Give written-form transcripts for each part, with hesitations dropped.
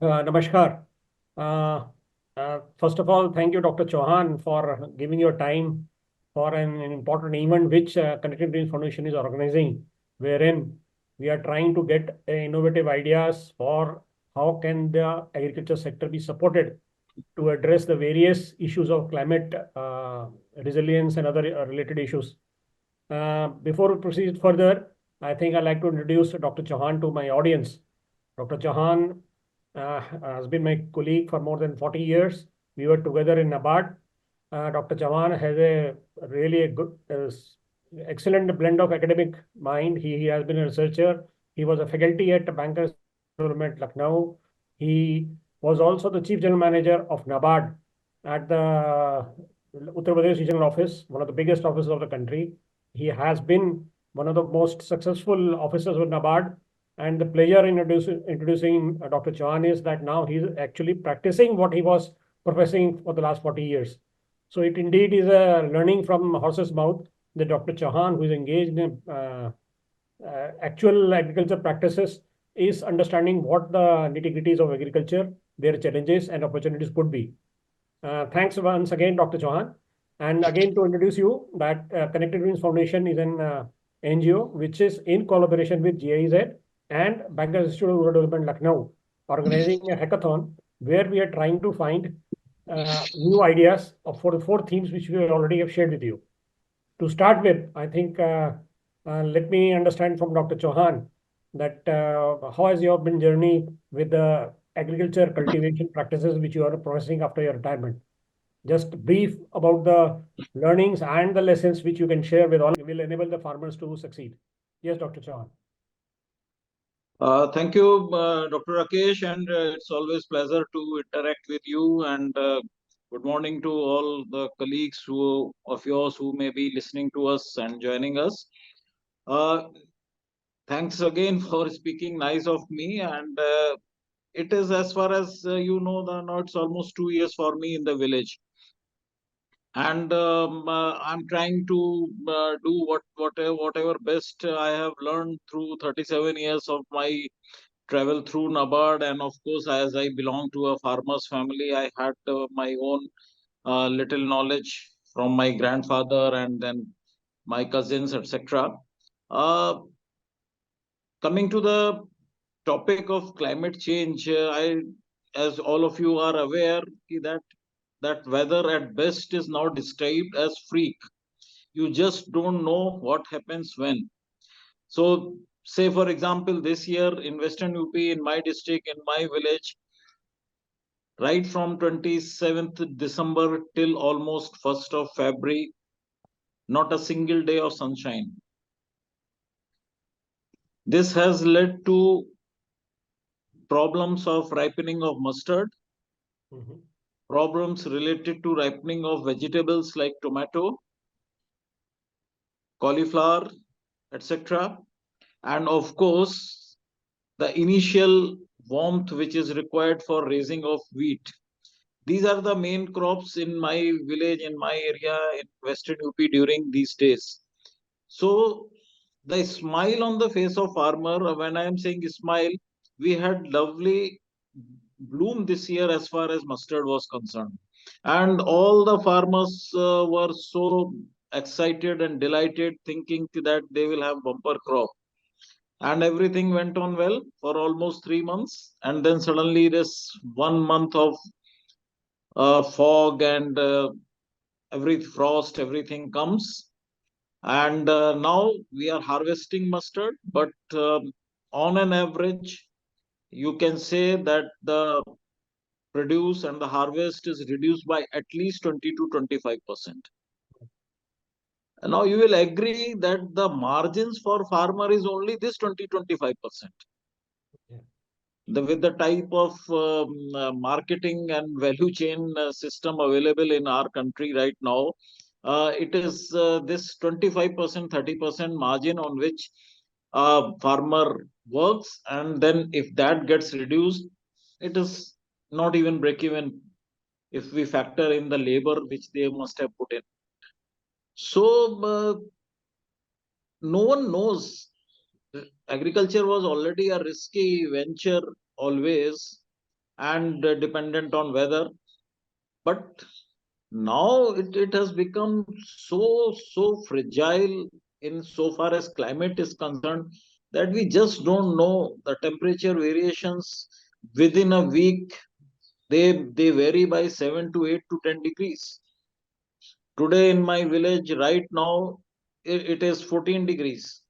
Namaskar. First of all, thank you, Dr. Chauhan, for giving your time for an important event which Connected Greens Foundation is organizing, wherein we are trying to get innovative ideas for how can the agriculture sector be supported to address the various issues of climate resilience and other related issues. Before we proceed further, I think I'd like to introduce Dr. Chauhan to my audience. Dr. Chauhan has been my colleague for more than 40 years. We were together in NABARD. Dr. Chauhan has a really a good, excellent blend of academic mind. He has been a researcher. He was a faculty at Bankers Development Lucknow. He was also the chief general manager of NABARD at the Uttar Pradesh regional office, one of the biggest offices of the country. He has been one of the most successful officers with NABARD, and the pleasure in introducing Dr. Chauhan is that now he's actually practicing what he was professing for the last 40 years. So it indeed is a learning from horse's mouth that Dr. Chauhan, who is engaged in actual agriculture practices, is understanding what the nitty-gritties of agriculture, their challenges and opportunities could be. Thanks once again, Dr. Chauhan. And again, to introduce you, that Connected Greens Foundation is an NGO which is in collaboration with GIZ and Bankers Institute of Rural Development, Lucknow, organizing a hackathon where we are trying to find new ideas for the four themes which we already have shared with you. To start with, I think let me understand from Dr. Chauhan that how has your been journey with the agriculture cultivation practices which you are progressing after your retirement? Just brief about the learnings and the lessons which you can share with all will enable the farmers to succeed. Yes, Dr. Chauhan. Thank you, Dr. Rakesh, and it's always pleasure to interact with you. And good morning to all the colleagues of yours who may be listening to us and joining us. Thanks again for speaking nice of me. And it is, as far as now it's almost 2 years for me in the village. And I'm trying to do whatever best I have learned through 37 years of my travel through NABARD. And of course, as I belong to a farmer's family, I had my own little knowledge from my grandfather and then my cousins, etc. Uh, Coming to the topic of climate change, as all of you are aware, that weather at best is now described as freak. You just don't know what happens when. So, say for example, this year in Western UP, in my district, in my village, right from 27th December till almost 1st of February, not a single day of sunshine. This has led to problems of ripening of mustard, problems related to ripening of vegetables like tomato, cauliflower, etc. And of course, the initial warmth which is required for raising of wheat. These are the main crops in my village, in my area, in Western UP during these days. So the smile on the face of farmer, when I am saying smile, we had lovely bloom this year as far as mustard was concerned. And all the farmers were so excited and delighted, thinking that they will have bumper crop. And everything went on well for almost 3 months. And then suddenly this 1 month of fog and every frost, everything comes. And now we are harvesting mustard, but on an average, you can say that the produce and the harvest is reduced by at least 20 to 25%. And now you will agree that the margins for farmer is only this 20-25%. With the type of marketing and value chain system available in our country right now, it is this 25%, 30% margin on which farmer works. And then if that gets reduced, it is not even break even if we factor in the labor which they must have put in. So no one knows. Agriculture was already a risky venture always. and dependent on weather. But now it has become so fragile in so far as climate is concerned, that we just don't know the temperature variations within a week. They vary by 7 to 8 to 10 degrees. Today in my village right now, it is 14 degrees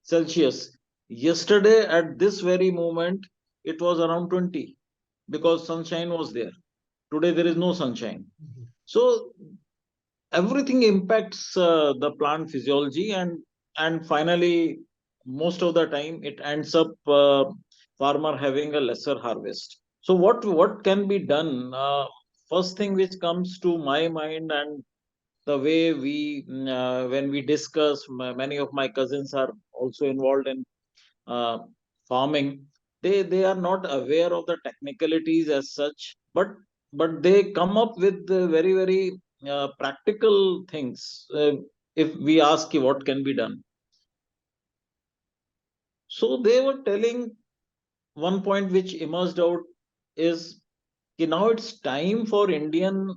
Celsius. Yesterday at this very moment, it was around 20, because sunshine was there. Today there is no sunshine. So everything impacts the plant physiology, and finally most of the time it ends up farmer having a lesser harvest. So what can be done? First thing which comes to my mind, and the way we when we discuss, many of my cousins are also involved in uh, farming. They are not aware of the technicalities as such, but they come up with very practical things, if we ask you what can be done. So they were telling, one point which emerged out is, now it's time for Indian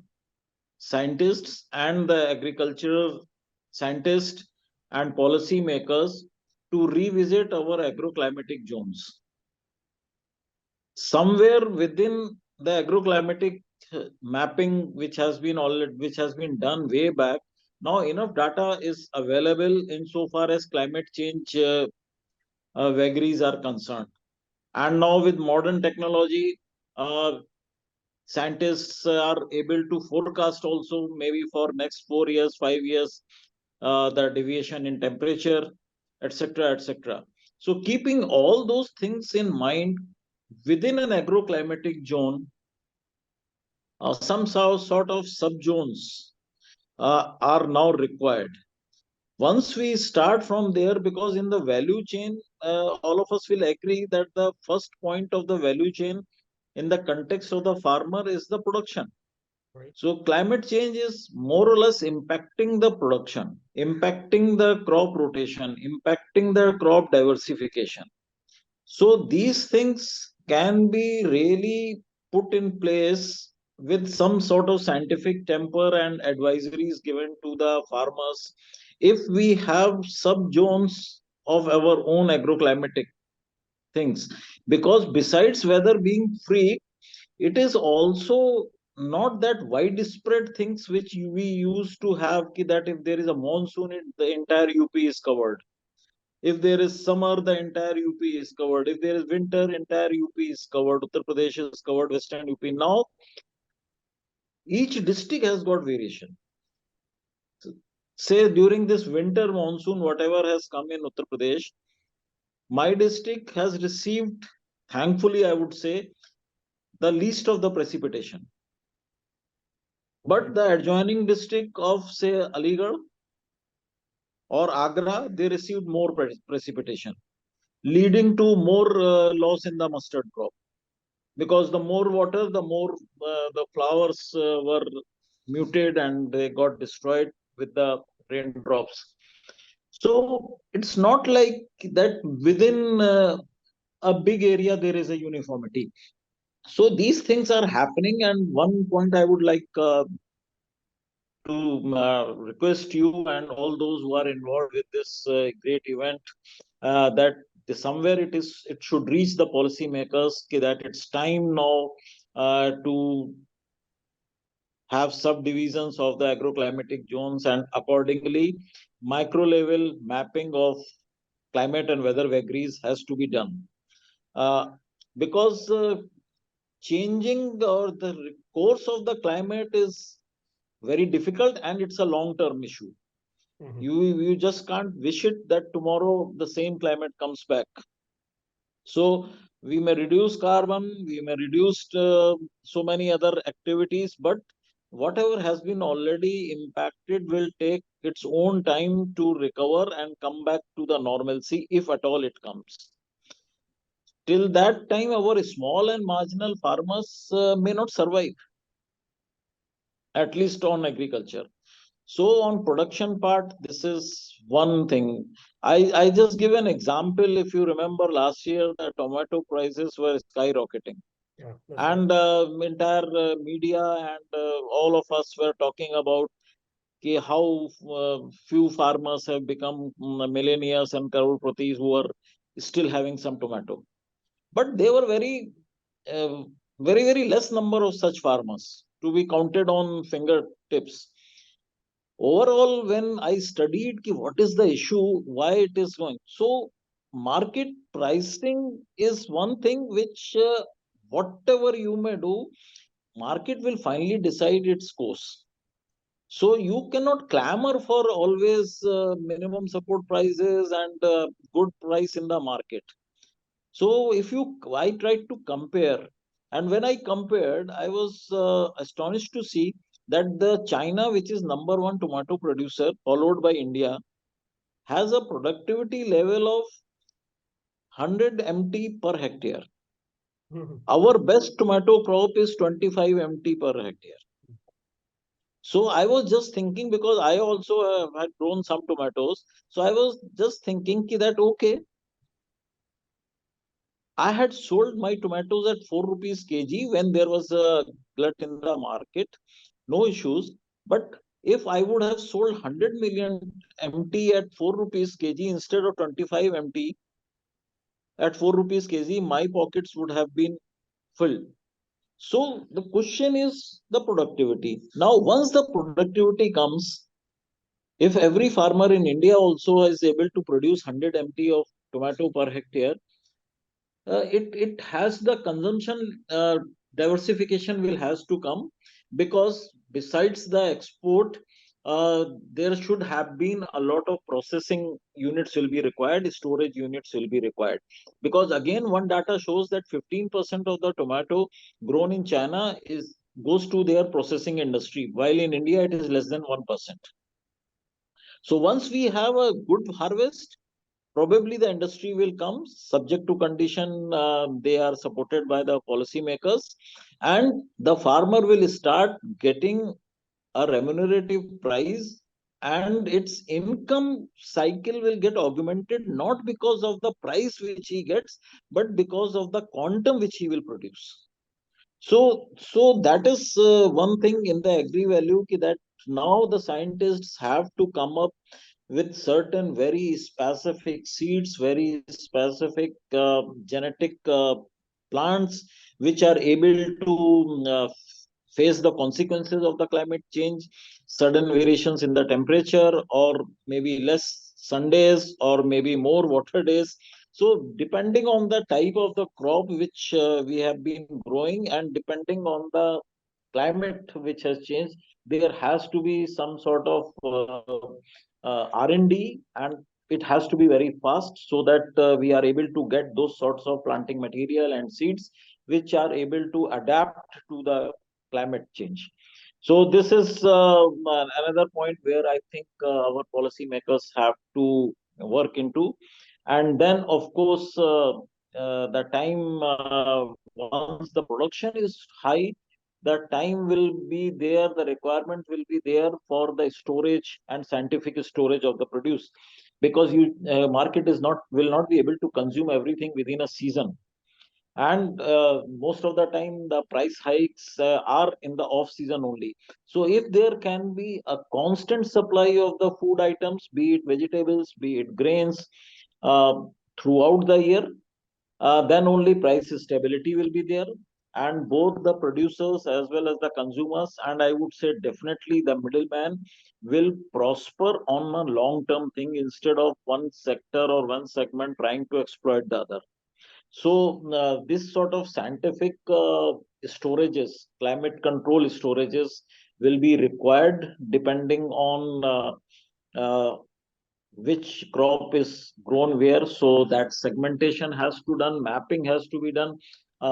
scientists and the agricultural scientists and policy makers to revisit our agroclimatic zones. Somewhere within the agroclimatic mapping, which has been done way back, now enough data is available insofar as climate change vagaries are concerned. And now with modern technology, uh, scientists are able to forecast also, maybe for next 4 years, 5 years, the deviation in temperature, etc., etc. So keeping all those things in mind, within an agroclimatic zone, some sort of subzones are now required. Once we start from there, because in the value chain, all of us will agree that the first point of the value chain in the context of the farmer is the production. Right. So climate change is more or less impacting the production, impacting the crop rotation, impacting the crop diversification. So these things can be really put in place with some sort of scientific temper and advisories given to the farmers. If we have subzones of our own agroclimatic things, because besides weather being free, it is also not that widespread things which we used to have, that if there is a monsoon, the entire UP is covered. If there is summer, the entire UP is covered. If there is winter, entire UP is covered. Uttar Pradesh is covered, Western UP. Now, each district has got variation. Say during this winter monsoon, whatever has come in Uttar Pradesh, my district has received, thankfully, I would say, the least of the precipitation. But the adjoining district of, say, Aligarh or Agra, they received more precipitation, leading to more loss in the mustard crop. Because the more water, the more the flowers were muted and they got destroyed with the raindrops. So it's not like that within a big area there is a uniformity. So these things are happening, and one point I would like to request you and all those who are involved with this great event, that somewhere it should reach the policymakers, that it's time now to have subdivisions of the agroclimatic zones, and accordingly micro level mapping of climate and weather vagaries has to be done, uh, because changing or the course of the climate is very difficult, and it's a long term issue. You just can't wish it that tomorrow the same climate comes back. So we may reduce carbon, we may reduce so many other activities, but whatever has been already impacted will take its own time to recover and come back to the normalcy, if at all it comes. Till that time, our small and marginal farmers may not survive, at least on agriculture. So on production part, this is one thing. I just give an example. If you remember last year, the tomato prices were skyrocketing. Yeah, that's right. And entire media and all of us were talking about how few farmers have become millionaires and crororepatis who are still having some tomato. But they were uh, very less number of such farmers to be counted on fingertips. Overall, when I studied what is the issue, why it is going, so market pricing is one thing which whatever you may do, market will finally decide its course. So you cannot clamor for always minimum support prices and good price in the market. So if you, I tried to compare, and when I compared, I was astonished to see that the China, which is number one tomato producer, followed by India, has a productivity level of 100 MT per hectare. Mhm. Our best tomato crop is 25 MT per hectare. So I was just thinking, because I also had grown some tomatoes. So I was just thinking that okay, I had sold my tomatoes at 4 rupees kg when there was a glut in the market, no issues. But if I would have sold 100 million MT at 4 rupees kg instead of 25 MT at 4 rupees kg, my pockets would have been filled. So the question is the productivity. Now, once the productivity comes, if every farmer in India also is able to produce 100 MT of tomato per hectare, it has the consumption diversification will has to come, because besides the export, there should have been a lot of processing units will be required, storage units will be required, because again one data shows that 15% of the tomato grown in China is goes to their processing industry, while in India it is less than 1%. So once we have a good harvest, probably the industry will come subject to condition. They are supported by the policymakers, and the farmer will start getting a remunerative price, and its income cycle will get augmented, not because of the price which he gets, but because of the quantum which he will produce. So that is one thing in the agri value that now the scientists have to come up with certain very specific seeds, very specific genetic plants, which are able to face the consequences of the climate change, sudden variations in the temperature, or maybe less Sundays, or maybe more water days. So, depending on the type of the crop which we have been growing, and depending on the climate which has changed, there has to be some sort of R&D, and it has to be very fast, so that we are able to get those sorts of planting material and seeds which are able to adapt to the climate change. So this is another point where I think our policymakers have to work into. And then, of course, the time once the production is high, the time will be there, the requirement will be there for the storage and scientific storage of the produce, because you market is not will not be able to consume everything within a season, and most of the time the price hikes are in the off season only. So if there can be a constant supply of the food items, be it vegetables, be it grains, uh, throughout the year, then only price stability will be there, and both the producers as well as the consumers, and I would say definitely the middleman, will prosper on a long term thing, instead of one sector or one segment trying to exploit the other. So this sort of scientific storages, climate control storages, will be required depending on which crop is grown where. So that segmentation has to done, mapping has to be done,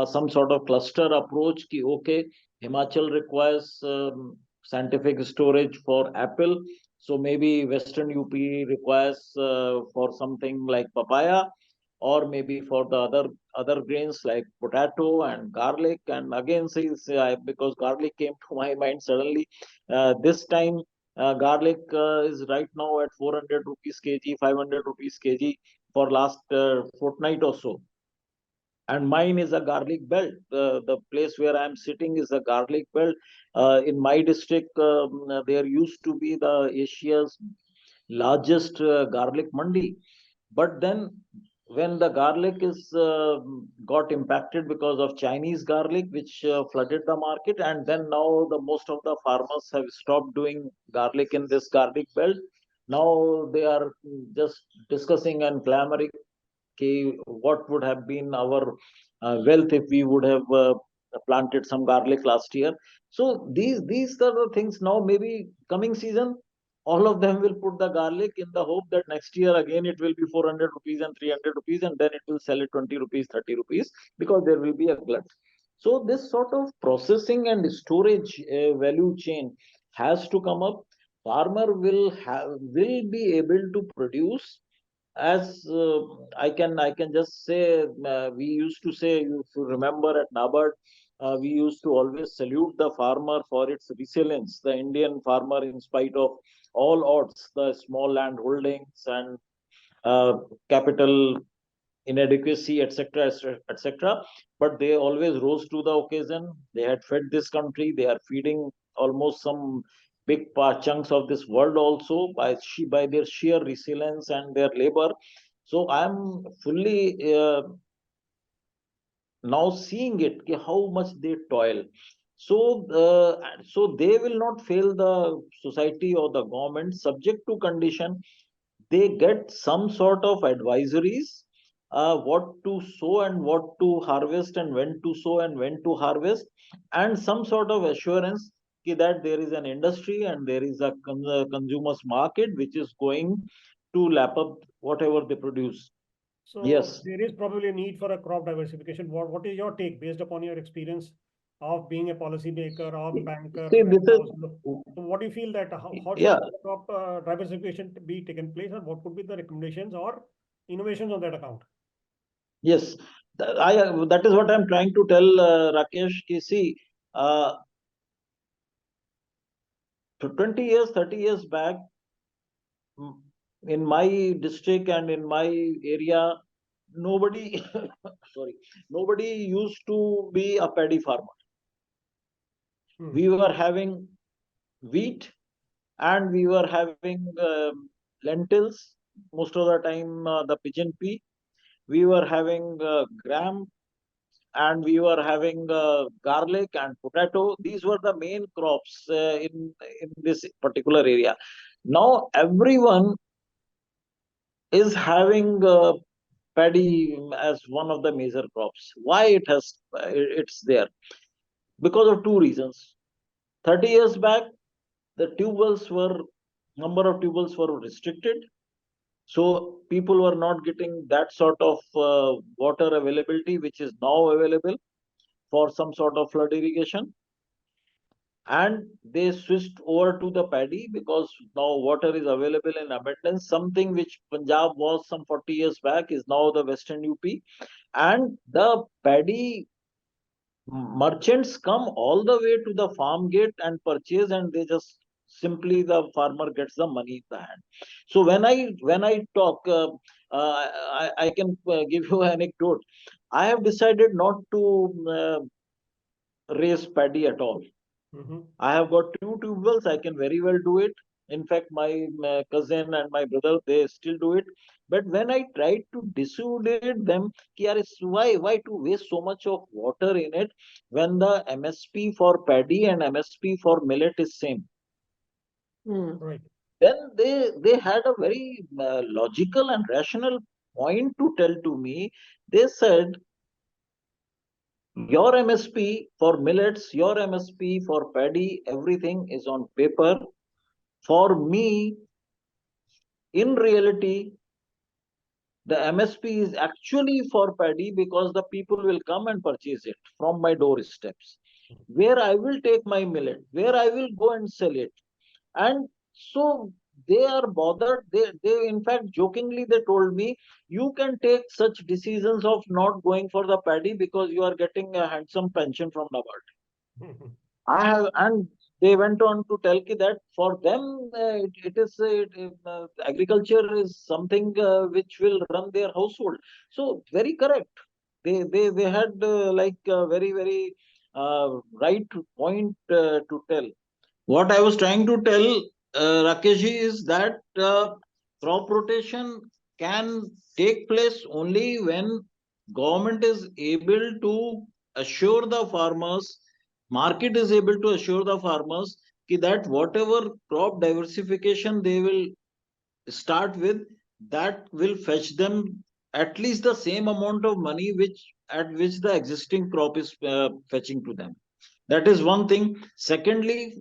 some sort of cluster approach. Ki, okay, Himachal requires scientific storage for apple, so maybe Western UP requires for something like papaya, or maybe for the other grains like potato and garlic. And again, since because garlic came to my mind suddenly, this time garlic is right now at 400 rupees kg, 500 rupees kg for last fortnight or so. And mine is a garlic belt. The place where I am sitting is a garlic belt. In my district, there used to be the Asia's largest garlic mandi. But then, when the garlic is got impacted because of Chinese garlic, which flooded the market, and then now the most of the farmers have stopped doing garlic in this garlic belt. Now they are just discussing and clamoring, okay, what would have been our wealth if we would have planted some garlic last year. So these are the things. Now maybe coming season, all of them will put the garlic in the hope that next year again it will be 400 rupees and 300 rupees, and then it will sell at 20 rupees, 30 rupees, because there will be a glut. So this sort of processing and storage value chain has to come up. Farmer will be able to produce, as I can just say, we used to say, if you remember at NABARD, we used to always salute the farmer for its resilience. The Indian farmer, in spite of all odds, the small land holdings and uh, capital inadequacy, etc., etc., but they always rose to the occasion. They had fed this country. They are feeding almost some big chunks of this world also by their sheer resilience and their labor. So I am fully now seeing it, how much they toil. So so they will not fail the society or the government, subject to condition they get some sort of advisories, what to sow and what to harvest, and when to sow and when to harvest, and some sort of assurance that there is an industry and there is a consumers market which is going to lap up whatever they produce. So Yes. there is probably a need for a crop diversification. What is your take based upon your experience of being a policymaker, of banker, See, and this is, also, so what do you feel that how should yeah, crop diversification be taken place, and what could be the recommendations or innovations on that account? yes. That is what I'm trying to tell Rakesh. See, uh, 20 years, 30 years back, mm, in my district and in my area, nobody, sorry, nobody used to be a paddy farmer. Hmm. We were having wheat, and we were having lentils, most of the time the pigeon pea. We were having gram, and we were having garlic and potato. These were the main crops in this particular area. Now everyone is having paddy as one of the major crops. Why it's there? Because of two reasons. 30 years back, the tubers were number of tubers were restricted, so people were not getting that sort of water availability which is now available for some sort of flood irrigation, and they switched over to the paddy because now water is available in abundance. Something which Punjab was some 40 years back is now the Western UP, and the paddy merchants come all the way to the farm gate and purchase, and they just simply the farmer gets the money in the hand. So when I talk, I can give you an anecdote. I have decided not to raise paddy at all. Mm-hmm. I have got two tube wells. I can very well do it. In fact, my cousin and my brother, they still do it. But when I tried to dissuade them, कि यार why to waste so much of water in it when the MSP for paddy and MSP for millet is same? Right. Then they had a very logical and rational point to tell to me. They said, your MSP for millets, your MSP for paddy, everything is on paper. For me, in reality, the MSP is actually for paddy because the people will come and purchase it from my doorsteps, where I will take my millet, where I will go and sell it. And so they are bothered. They in fact jokingly they told me, you can take such decisions of not going for the paddy because you are getting a handsome pension from NABARD. I have, and they went on to tell ki that for them, it is agriculture is something which will run their household. So very correct. they had like a very right point to tell. What I was trying to tell, Rakesh, is that crop rotation can take place only when government is able to assure the farmers, market is able to assure the farmers that whatever crop diversification they will start with, that will fetch them at least the same amount of money which at which the existing crop is fetching to them. That is one thing. Secondly,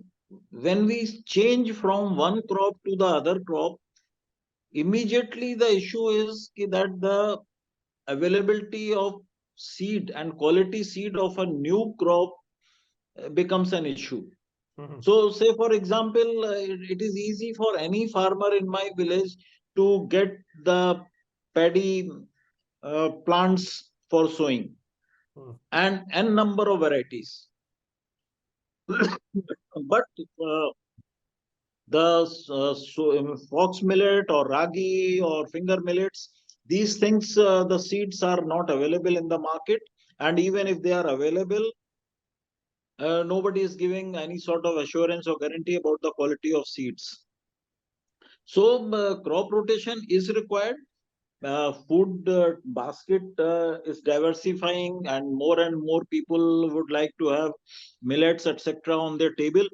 when we change from one crop to the other crop, immediately the issue is that the availability of seed and quality seed of a new crop becomes an issue. So, say for example, it is easy for any farmer in my village to get the paddy plants for sowing and n number of varieties. But the fox millet or ragi or finger millets, these things, the seeds are not available in the market, and even if they are available, nobody is giving any sort of assurance or guarantee about the quality of seeds. So crop rotation is required. Food basket is diversifying, and more people would like to have millets, etc., on their table.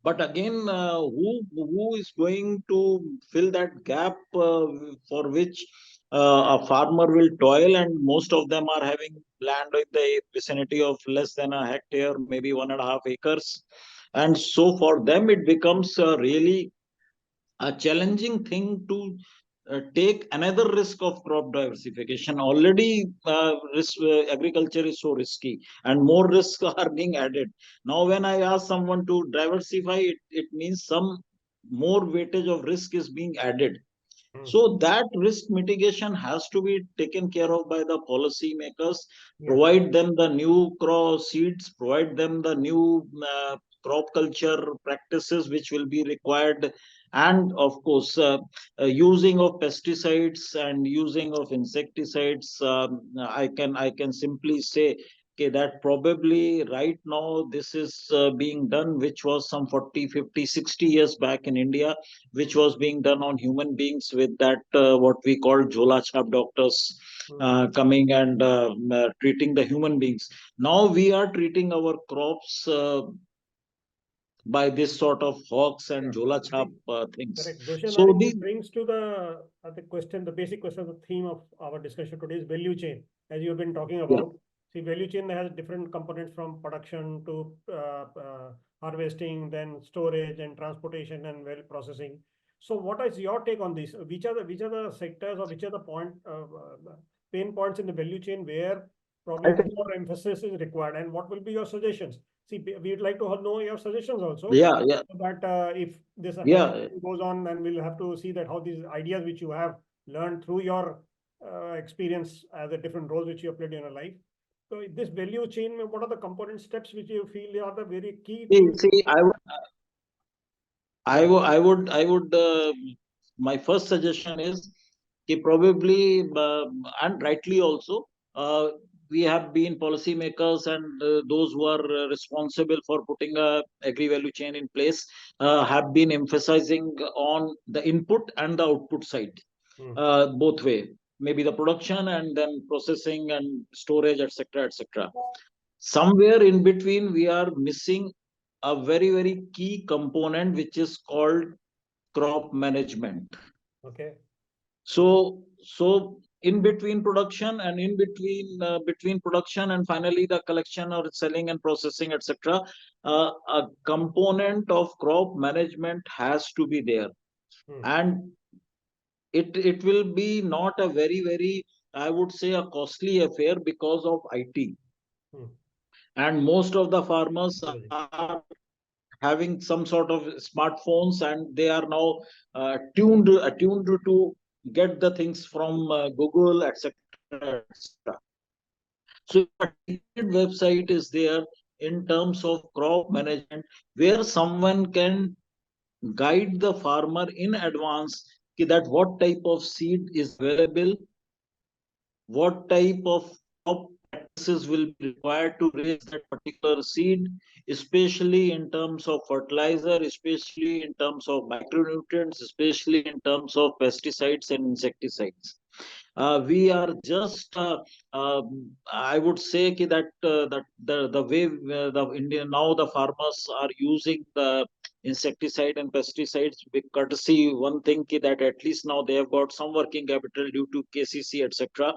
But again, who is going to fill that gap for which a farmer will toil, and most of them are having land in the vicinity of less than a hectare, maybe 1.5 acres, and so for them it becomes really a challenging thing to take another risk of crop diversification. Already, agriculture is so risky, and more risks are being added. Now, when I ask someone to diversify, it means some more weightage of risk is being added. So that risk mitigation has to be taken care of by the policy makers. Provide them the new crop seeds, provide them the new crop culture practices which will be required, and of course, using of pesticides and using of insecticides. I can simply say, okay, that probably right now this is being done, which was some 40, 50, 60 years back in India, which was being done on human beings with that what we call Jhola Chhap doctors coming and treating the human beings. Now we are treating our crops by this sort of hawks and Jhola Chhap things. Correct. Dushyant, I So think this the brings to the question, the basic question, the theme of our discussion today is value chain. As you've been talking yeah, about, see, value chain has different components from production to harvesting, then storage and transportation and well processing. So, what is your take on this? Which are the sectors or which are the pain points in the value chain where probably I think, more emphasis is required, and what will be your suggestions? See, we'd like to know your suggestions also, yeah, yeah, so that if this value yeah. goes on, then we'll have to see that how these ideas which you have learned through your experience as a different roles which you have played in your life. So this value chain, what are the component steps which you feel are the very key to? See, Yeah. I would. My first suggestion is, probably and rightly also, we have been policymakers and those who are responsible for putting a agri value chain in place have been emphasizing on the input and the output side, both way. Maybe the production and then processing and storage, etc., etc. Somewhere in between, we are missing a very key component which is called crop management. Okay. So in between production and in between production and finally the collection or selling and processing, etc., a component of crop management has to be there, and it will be not a very, I would say, a costly affair because of IT, and most of the farmers are having some sort of smartphones, and they are now attuned to get the things from Google, etc., etc. So a dedicated website is there in terms of crop management, where someone can guide the farmer in advance that what type of seed is available, what type of crop practices will be required to raise that particular seed, especially in terms of fertilizer, especially in terms of micronutrients, especially in terms of pesticides and insecticides. We are just I would say that that the way the Indian now the farmers are using the insecticide and pesticides courtesy one thing that at least now they have got some working capital due to KCC etc.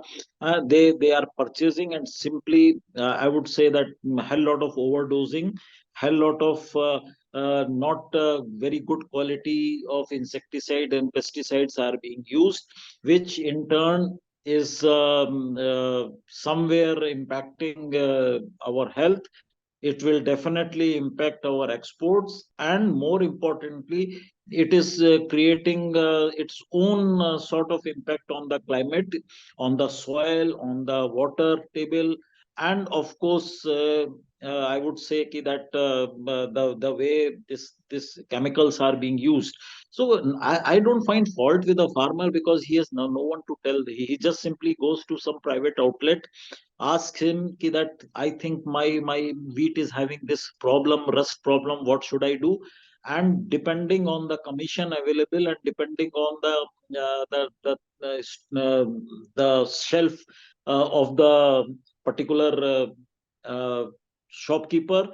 They are purchasing and simply I would say that hell lot of overdosing, hell lot of not very good quality of insecticide and pesticides are being used, which in turn is somewhere impacting our health. It will definitely impact our exports, and more importantly, it is creating its own sort of impact on the climate, on the soil, on the water table, and of course, I would say that the way this chemicals are being used. So I don't find fault with the farmer because he has no one to tell. He just simply goes to some private outlet, ask him that I think my wheat is having this problem, rust problem, what should I do? And depending on the commission available and depending on uh, the shelf of the particular shopkeeper,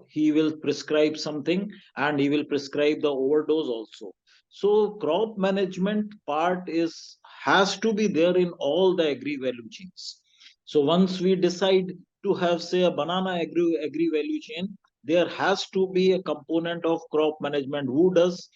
he will prescribe something and he will prescribe the overdose also. So crop management part is has to be there in all the agri value chains. So once we decide to have, say, a banana agri value chain, there has to be a component of crop management. Who does,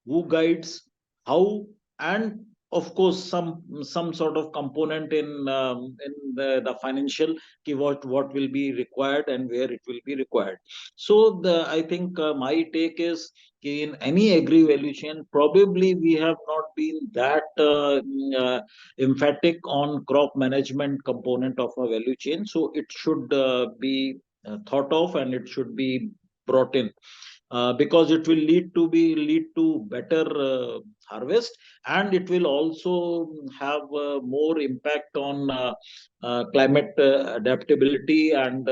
who guides, how, and of course some sort of component in the financial, what will be required and where it will be required. So the I think my take is in any agri value chain, probably we have not been that emphatic on crop management component of a value chain. So it should be thought of and it should be brought in because it will lead to better harvest, and it will also have more impact on climate adaptability and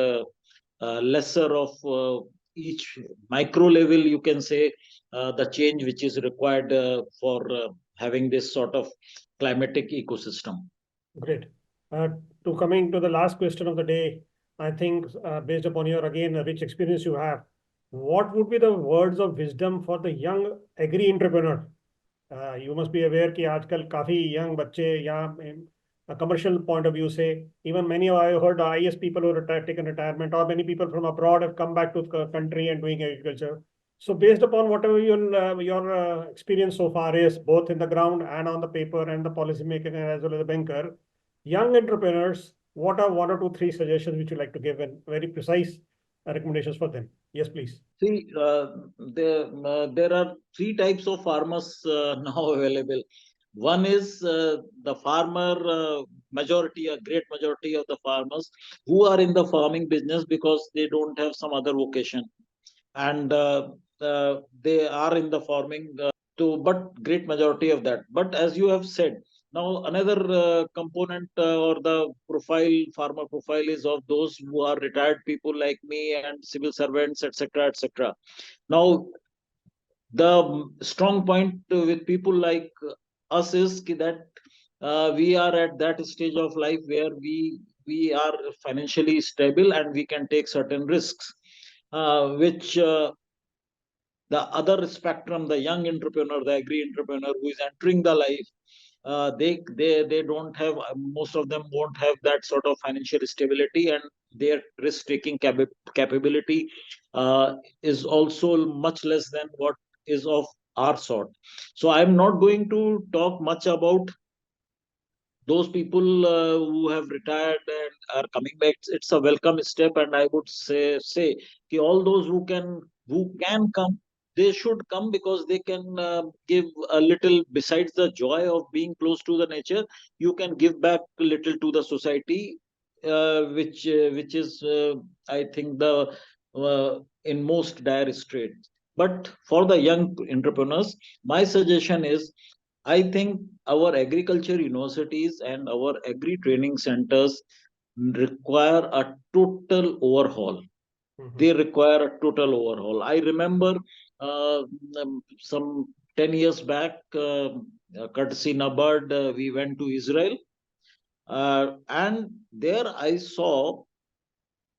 lesser of each micro level, you can say, the change which is required for having this sort of climatic ecosystem. Great. Uh, to coming to the last question of the day, I think based upon your again rich experience you have, what would be the words of wisdom for the young agri entrepreneur? You must be aware कि आजकल काफी young बच्चे या a commercial point of view say even many I heard IS people who retired taken retirement or many people from abroad have come back to the country and doing agriculture. So based upon whatever your experience so far is both in the ground and on the paper and the policy maker as well as the banker, young entrepreneurs, what are one or two, three suggestions which you like to give and very precise recommendations for them? Yes, please. See, there are three types of farmers now available. One is the farmer, majority, a great majority of the farmers who are in the farming business because they don't have some other vocation, and they are in the farming but great majority of that. But as you have said, now another component or the farmer profile is of those who are retired people like me and civil servants, etc., etc. Now the strong point with people like us is that we are at that stage of life where we are financially stable and we can take certain risks, which the other spectrum, the young entrepreneur, the agri entrepreneur who is entering the life, they don't have, most of them won't have that sort of financial stability, and their risk taking capability is also much less than what is of our sort. So I'm not going to talk much about those people who have retired and are coming back. It's a welcome step, and I would say all those who can come, they should come because they can give a little. Besides the joy of being close to the nature, you can give back a little to the society, which is I think the in most dire straits. But for the young entrepreneurs, my suggestion is, I think our agriculture universities and our agri training centers require a total overhaul. They require a total overhaul. I remember some 10 years back, courtesy NABARD, we went to Israel. And there I saw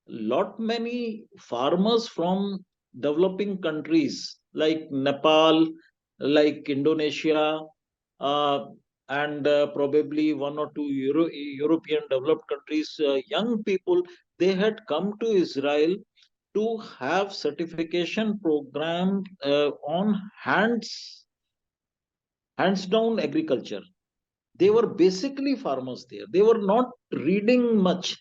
lot many farmers from developing countries like Nepal, like Indonesia, uh, and probably one or two European developed countries, young people, they had come to Israel to have certification program on hands down agriculture. They were basically farmers there. They were not reading much.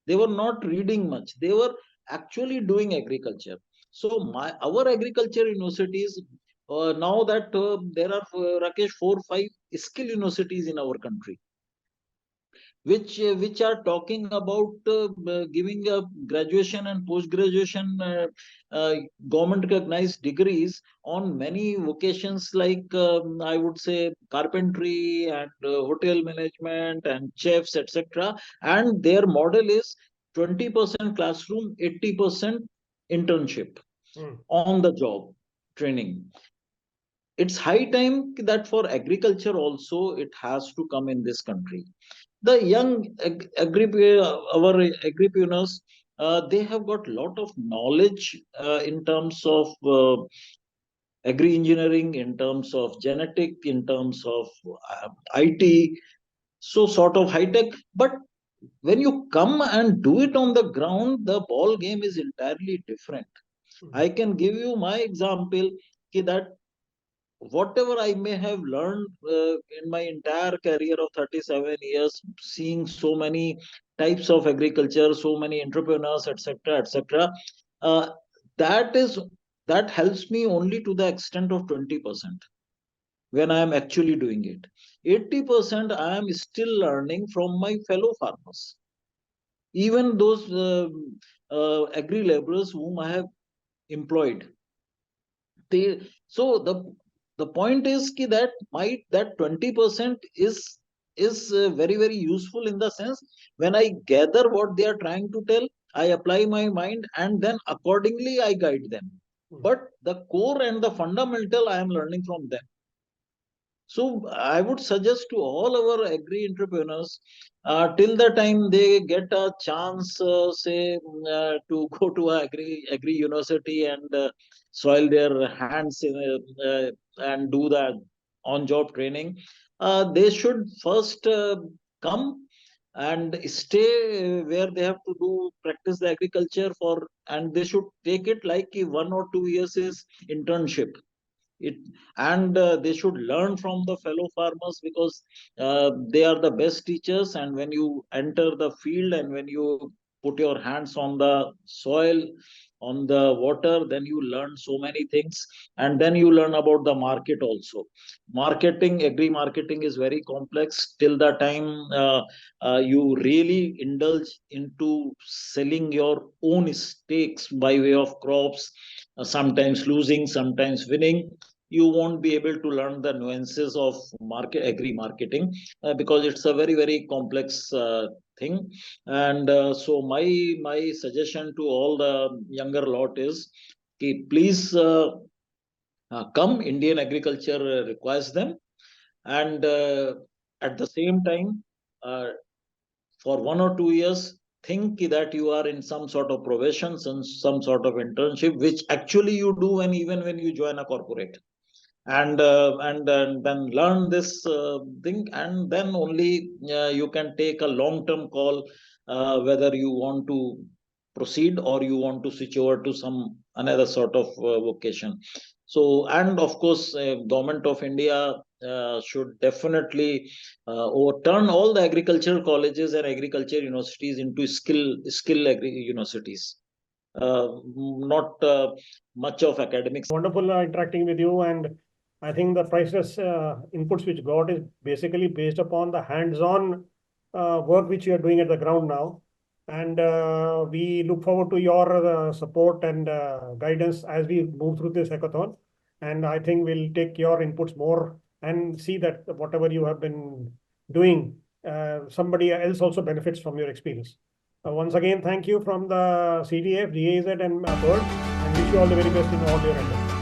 They were not reading much. They were actually doing agriculture. So our agriculture universities, now that there are, Rakesh, 4 5 skill universities in our country, which are talking about giving a graduation and post graduation uh, government recognized degrees on many vocations, like I would say carpentry and hotel management and chefs, etc. And their model is 20% classroom, 80% internship, on the job training. It's high time that for agriculture also it has to come in this country. The young our agripreneurs, they have got lot of knowledge in terms of agri engineering, in terms of genetic, in terms of IT, so sort of high tech. But when you come and do it on the ground, the ball game is entirely different. I can give you my example, that whatever I may have learned in my entire career of 37 years, seeing so many types of agriculture, so many entrepreneurs, etc., etc., uh, that is that helps me only to the extent of 20% when I am actually doing it. 80% I am still learning from my fellow farmers, even those agri laborers whom I have employed. The point is that might that 20% is very very useful, in the sense, when I gather what they are trying to tell, I apply my mind and then accordingly I guide them. But the core and the fundamental I am learning from them. So I would suggest to all our agri entrepreneurs, till the time they get a chance, say, to go to a agri university and soil their hands and do the on job training, they should first come and stay where they have to do practice the agriculture for, and they should take it like 1 or 2 years is internship. It And they should learn from the fellow farmers, because they are the best teachers. And when you enter the field and when you put your hands on the soil, on the water, then you learn so many things. And then you learn about the market also. Marketing, agri marketing is very complex. Till the time you really indulge into selling your own stakes by way of crops, sometimes losing, sometimes winning, you won't be able to learn the nuances of agri marketing, because it's a very very complex thing. And so my suggestion to all the younger lot is, please come. Indian agriculture requires them. And at the same time, uh, for 1 or 2 years, think that you are in some sort of probation, some sort of internship, which actually you do when even when you join a corporate. And then learn this thing, and then only you can take a long term call, whether you want to proceed or you want to switch over to some another sort of vocation. So, and of course, government of India should definitely overturn all the agricultural colleges and agriculture universities into skill agri universities, not much of academics. Wonderful interacting with you, and I think the priceless inputs which got is basically based upon the hands-on work which you are doing at the ground now. And we look forward to your support and guidance as we move through this hackathon. And I think we'll take your inputs more and see that whatever you have been doing somebody else also benefits from your experience. Once again, thank you from the CDF, GAZ and Board, and wish you all the very best in all your endeavors.